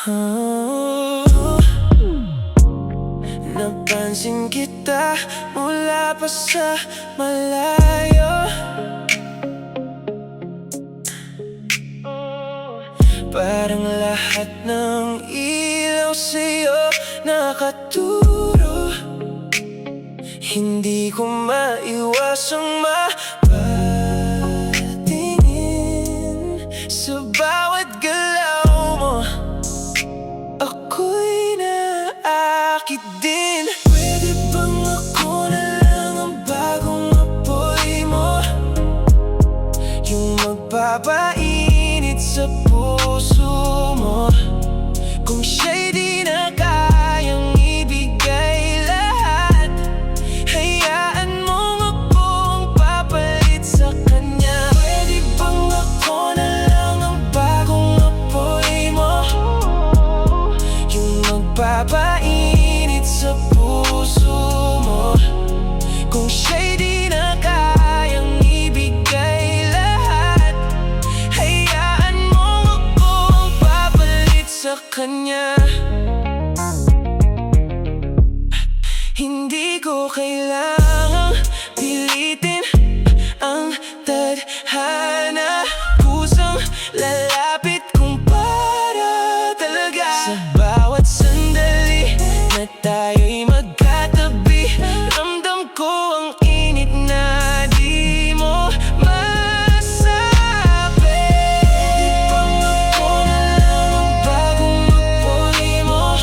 Oh, napansin kita mula pa sa malayo. Parang lahat ng ilaw sa'yo nakaturo. Hindi ko maiwasang mapatingin sa bawat galaw mo. Ako'y naakit din. Pwede bang ako na lang ang bagong apoy mo, yung magpapainit sa puso mo? Kung siya'y di na kayang ibigay lahat, hayaan mong ako ang papalit sa kanya. Pwede bang ako na lang ang bagong apoy mo, yung magpapainit sa puso mo? Kung siya'y di na kayang ibigay lahat, hayaan mong ako ang papalit sa kanya. Hindi ko kailangang pilitin ang tadhana, kusang lalapit kung para talaga. Sa bawat sandali na tayo'y magkatabi, ramdam ko ang init na di mo masabi. Di bang ako na lang ang bagong apoy mo,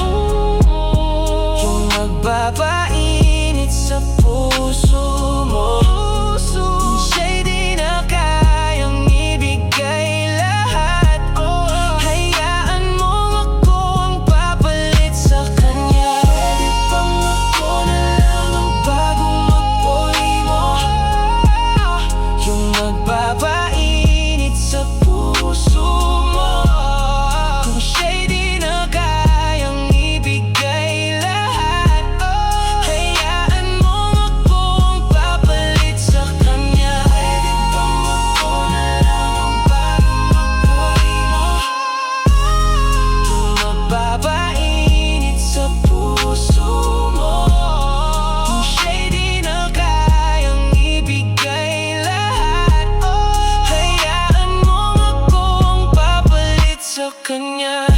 yung magpapainit sa puso mo? Kung siya'y di na kayang ibigay lahat, hayaan mong ako ang papalit sa kanya. Pwede bang ako na lang ang bagong apoy mo, yung magpapainit sa puso mo? Kung siya'y di na kayang ibigay lahat, hayaan mong ako ang papalit sa kanya. Pwede bang ako na lang ang bagong apoy mo, yung magpapainit sa puso mo? Kung siya'y di na kayang ibigay lahat, hayaan mong ako ang papalit sa kanya.